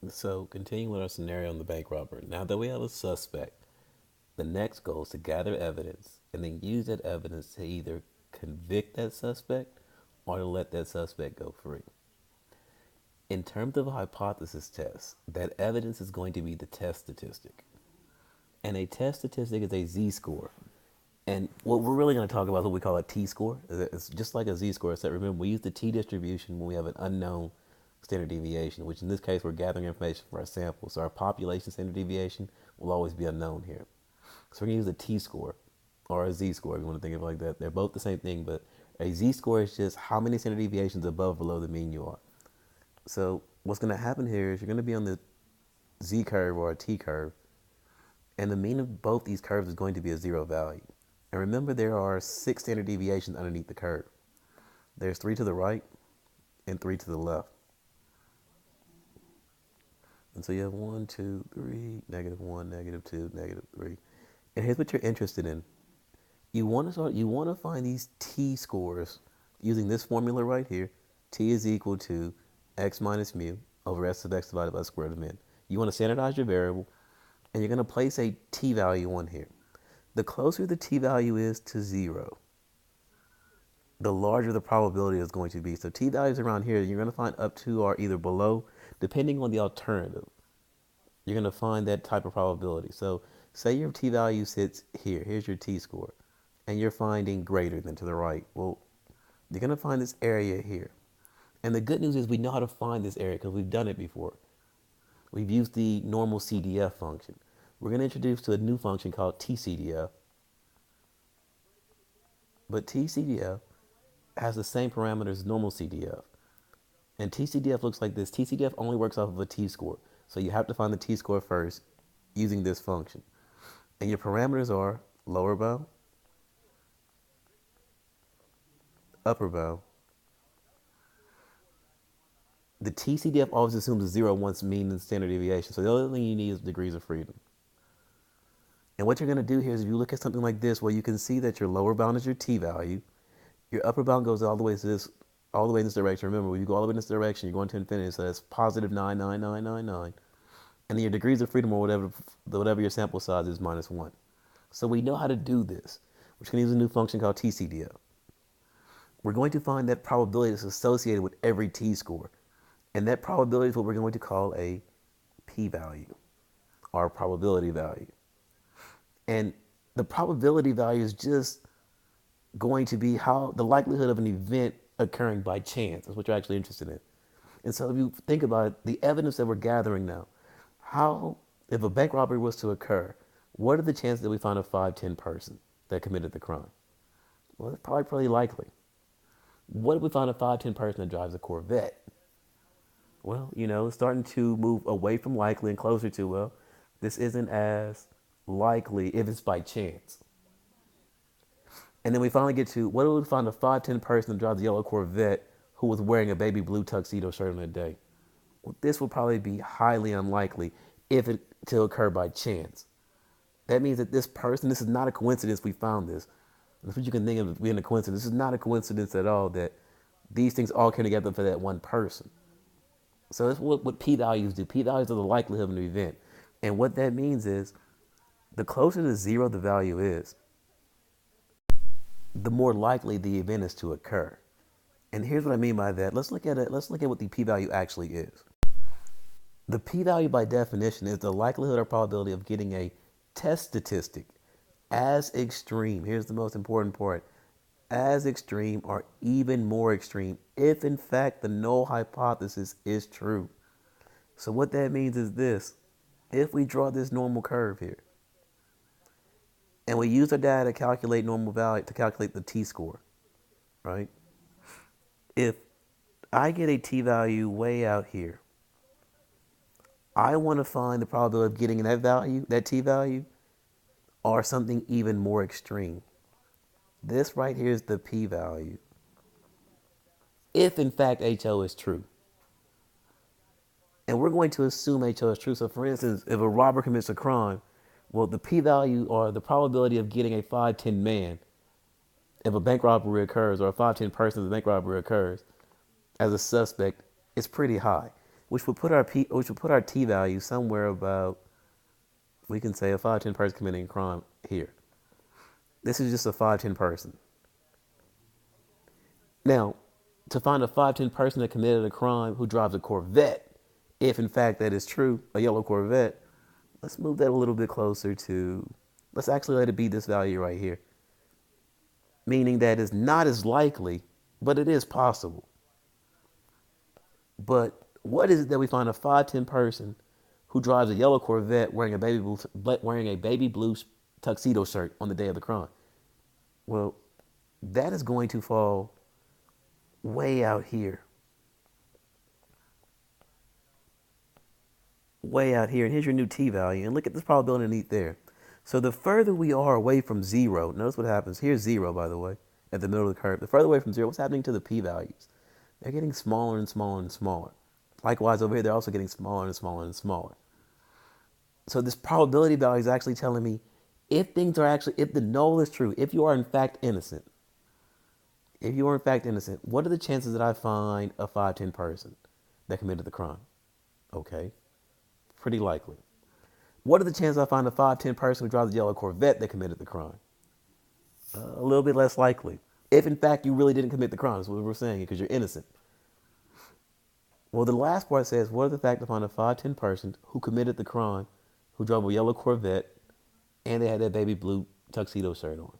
So, continuing with our scenario on the bank robbery. Now that we have a suspect, the next goal is to gather evidence and then use that evidence to either convict that suspect or to let that suspect go free. In terms of a hypothesis test, that evidence is going to be the test statistic. And a test statistic is a z-score. And what we're really going to talk about is what we call a t-score. It's just like a z-score, except remember we use the t distribution when we have an unknown standard deviation, which in this case we're gathering information for our sample. So our population standard deviation will always be unknown here. So we're going to use a t-score or a z-score if you want to think of it like that. They're both the same thing, but a z-score is just how many standard deviations above or below the mean you are. So what's going to happen here is you're going to be on the z curve or a t curve, and the mean of both these curves is going to be a zero value. And remember, there are 6 standard deviations underneath the curve. There's 3 to the right and 3 to the left. And so you have 1, 2, 3, -1, -2, -3. And here's what you're interested in. You want to find these t-scores using this formula right here. T is equal to x minus mu over s of x divided by the square root of n. You want to standardize your variable, and you're going to place a t-value on here. The closer the t-value is to 0, the larger the probability is going to be. So t-values around here, you're going to find up to or either below, depending on the alternative. You're going to find that type of probability. So say your t-value sits here. Here's your t-score. And you're finding greater than to the right. Well, you're going to find this area here. And the good news is we know how to find this area because we've done it before. We've used the normal CDF function. We're going to introduce to a new function called tcdf. But tcdf has the same parameters as normal CDF. And tcdf looks like this. tcdf only works off of a t-score. So you have to find the t-score first using this function. And your parameters are lower bound, upper bound. The tcdf always assumes a 0 once mean and standard deviation. So the only thing you need is degrees of freedom. And what you're going to do here is if you look at something like this, where you can see that your lower bound is your t-value, your upper bound goes all the way to this, all the way in this direction. Remember, when you go all the way in this direction, you're going to infinity, so that's positive 99999. And then your degrees of freedom, or whatever your sample size is, -1. So we know how to do this. We're going to use a new function called tcdf. We're going to find that probability that's associated with every t-score. And that probability is what we're going to call a p-value, or probability value. And the probability value is just going to be how the likelihood of an event occurring by chance. That's what you're actually interested in. And so if you think about it, the evidence that we're gathering now, how, if a bank robbery was to occur, what are the chances that we find a 5'10" person that committed the crime? Well, it's probably pretty likely. What if we find a 5'10" person that drives a Corvette? Well, it's starting to move away from likely and closer to, well, this isn't as likely if it's by chance. And then we finally get to, what if we find a 5'10" person that drives a yellow Corvette who was wearing a baby blue tuxedo shirt on that day? Well, this will probably be highly unlikely if it to occur by chance. That means that this person, this is not a coincidence we found this. That's what you can think of being a coincidence. This is not a coincidence at all that these things all came together for that one person. So that's what p-values do. P-values are the likelihood of an event. And what that means is the closer to 0 the value is, the more likely the event is to occur. And here's what I mean by that. Let's look at it. Let's look at what the p-value actually is. The p-value by definition is the likelihood or probability of getting a test statistic as extreme. Here's the most important part. As extreme or even more extreme if in fact the null hypothesis is true. So what that means is this. If we draw this normal curve here, and we use our data to calculate normal value, to calculate the t-score, right? If I get a t-value way out here, I want to find the probability of getting that value, that t-value, or something even more extreme. This right here is the p-value. If in fact HO is true. And we're going to assume HO is true. So for instance, if a robber commits a crime, well, the p-value or the probability of getting a 5'10" man if a bank robbery occurs, or a 5'10" person if a bank robbery occurs as a suspect, is pretty high. which would put our t value somewhere about, we can say, a 5'10" person committing a crime here. This is just a 5'10" person. Now, to find a 5'10" person that committed a crime who drives a Corvette, if in fact that is true, a yellow Corvette, let's move that a little bit closer to, let's actually let it be this value right here. Meaning that it's not as likely, but it is possible. But what is it that we find a 5'10" person who drives a yellow Corvette wearing a baby blue tuxedo shirt on the day of the crime? Well, that is going to fall way out here. Way out here. And here's your new t value. And look at this probability underneath there. So the further we are away from zero, notice what happens. Here's zero, by the way, at the middle of the curve. The further away from zero, what's happening to the p values? They're getting smaller and smaller and smaller. Likewise, over here, they're also getting smaller and smaller and smaller. So this probability value is actually telling me if the null is true, if you are in fact innocent, what are the chances that I find a 5'10" person that committed the crime? Okay, pretty likely. What are the chances I find a 5'10" person who drives a yellow Corvette that committed the crime? A little bit less likely. If in fact you really didn't commit the crime, that's what we're saying, because you're innocent. Well, the last part says, what are the facts to find a 5'10" person who committed the crime, who drove a yellow Corvette, and they had that baby blue tuxedo shirt on?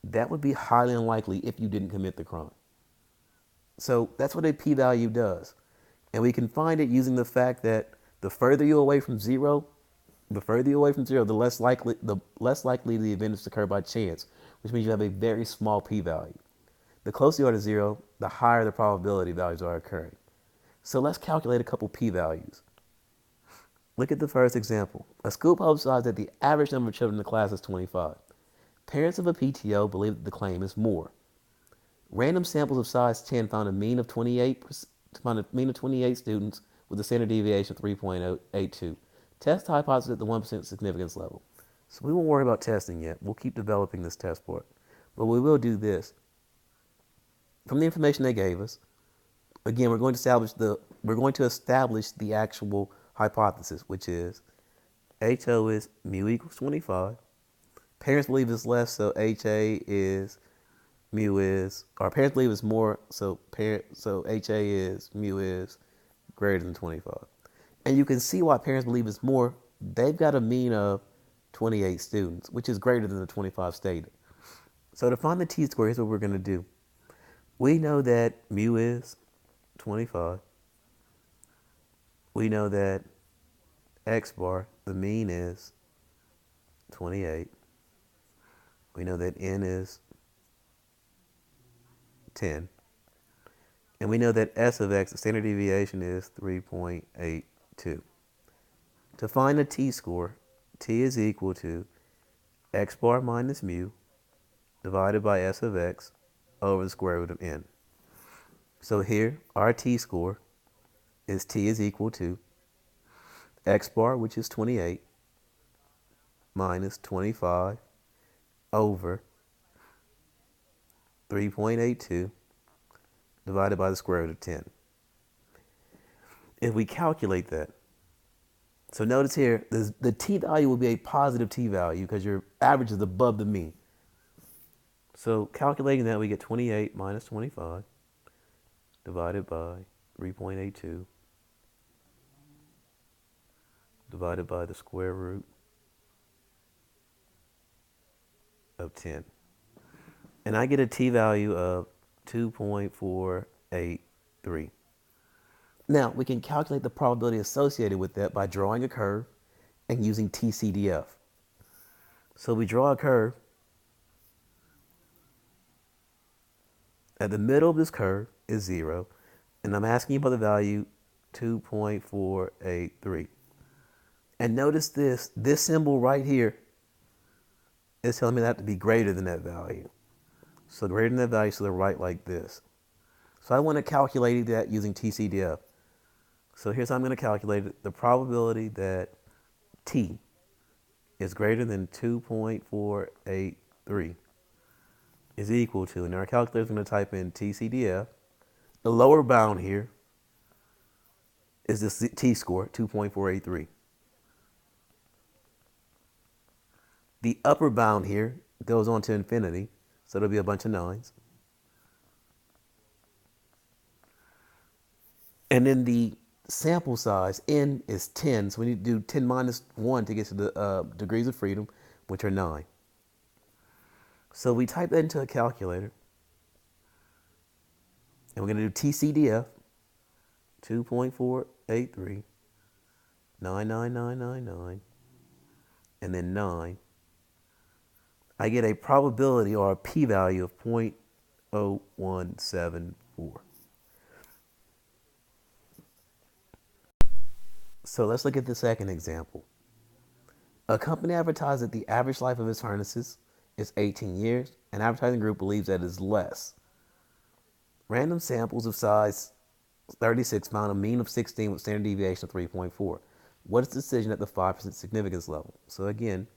That would be highly unlikely if you didn't commit the crime. So that's what a p-value does. And we can find it using the fact that the further you're away from zero, the less likely the event is to occur by chance, which means you have a very small p-value. The closer you are to zero, the higher the probability values are occurring. So let's calculate a couple p-values. Look at the first example. A school publicized that the average number of children in the class is 25. Parents of a PTO believe that the claim is more. Random samples of size 10 found a mean of 28 students with a standard deviation of 3.82. Test the hypothesis at the 1% significance level. So we won't worry about testing yet. We'll keep developing this test part. But we will do this. From the information they gave us, again, we're going to establish the actual hypothesis, which is HO is mu equals 25. Parents believe it's less, so HA is mu is, or parents believe it's more, so HA is mu is greater than 25. And you can see why parents believe it's more. They've got a mean of 28 students, which is greater than the 25 stated. So to find the t-square, here's what we're going to do. We know that mu is 25. We know that x bar, the mean, is 28. We know that n is 10. And we know that S of x, the standard deviation, is 3.82. To find the t-score, t is equal to x bar minus mu divided by S of x over the square root of n. So here, our t-score is t is equal to x bar, which is 28, minus 25 over 3.82 divided by the square root of 10. If we calculate that, so notice here, the t-value will be a positive t-value because your average is above the mean. So calculating that, we get 28 minus 25 divided by 3.82 divided by the square root of 10. And I get a t-value of 2.483. Now, we can calculate the probability associated with that by drawing a curve and using tcdf. So we draw a curve. At the middle of this curve is 0, and I'm asking you about the value 2.483. And notice this symbol right here is telling me that to be greater than that value. So greater than that value, so they're right like this. So I want to calculate that using tcdf. So here's how I'm going to calculate it. The probability that t is greater than 2.483 is equal to, and our calculator is going to type in tcdf. The lower bound here is this t-score, 2.483. The upper bound here goes on to infinity, so there'll be a bunch of 9s. And then the sample size, n, is 10, so we need to do 10 minus 1 to get to the degrees of freedom, which are 9. So we type that into a calculator, and we're going to do tcdf, 2.483, 99999, and then 9. I get a probability or a p-value of 0.0174. So let's look at the second example. A company advertised that the average life of its furnaces is 18 years. An advertising group believes that it is less. Random samples of size 36 found a mean of 16 with standard deviation of 3.4. What is the decision at the 5% significance level? So again,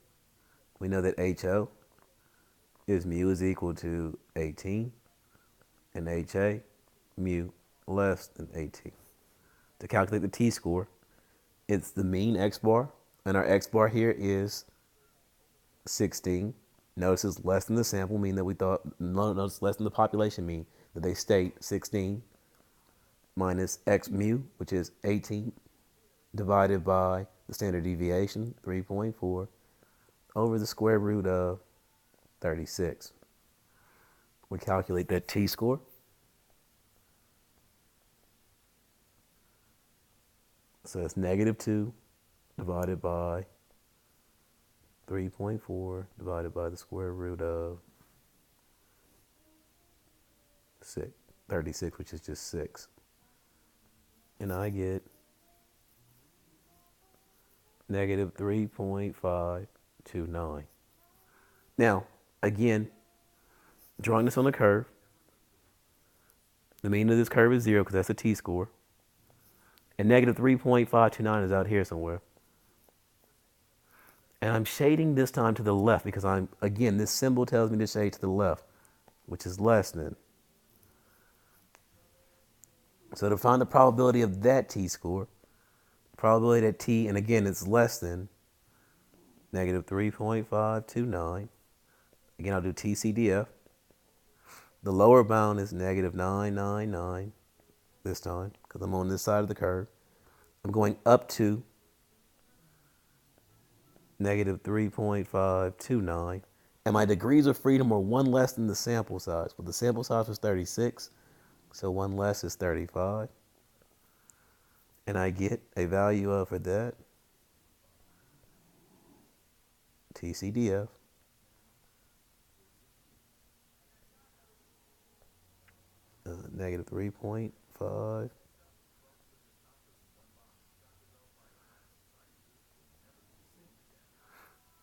we know that HO is mu is equal to 18 and HA mu less than 18. To calculate the t-score, it's the mean x bar, and our x bar here is 16. Notice it's less than the sample mean that we thought, notice less than the population mean that they state, 16, minus x mu, which is 18, divided by the standard deviation, 3.4, over the square root of 36. We calculate that t-score. So it's -2 divided by 3.4 divided by the square root of 36, which is just 6. And I get -3.529. Now, again, drawing this on a curve, the mean of this curve is 0 because that's a t-score. And -3.529 is out here somewhere. And I'm shading this time to the left because again, this symbol tells me to shade to the left, which is less than. So to find the probability of that t-score, probability that t, and again, it's less than -3.529. Again, I'll do tcdf. The lower bound is -999 this time because I'm on this side of the curve. I'm going up to -3.529. And my degrees of freedom are 1 less than the sample size. Well, the sample size was 36, so 1 less is 35. And I get a value of, for that, tcdf, -3.5.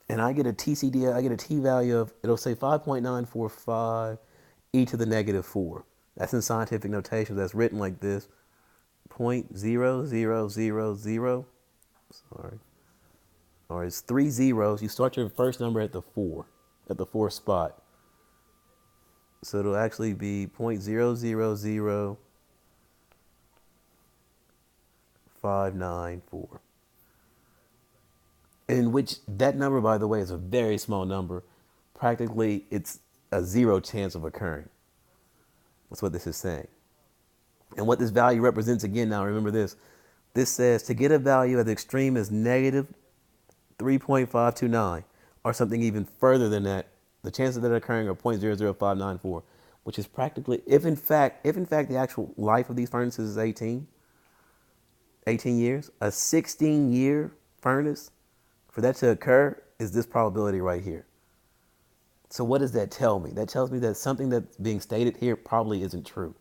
And I get a tcdf, I get a t-value of, it'll say 5.945 e to the -4. That's in scientific notation. That's written like this, 0.0000, sorry, or it's 3 zeros. You start your first number at the 4, at the 4th spot. So it'll actually be 0.000594. In which that number, by the way, is a very small number. Practically, it's a 0 chance of occurring. That's what this is saying. And what this value represents, again, now remember this. This says to get a value at the extreme is -3.529, or something even further than that. The chances of that occurring are 0.00594, which is practically, if in fact the actual life of these furnaces is 18 years, a 16-year furnace, for that to occur is this probability right here. So what does that tell me? That tells me that something that's being stated here probably isn't true.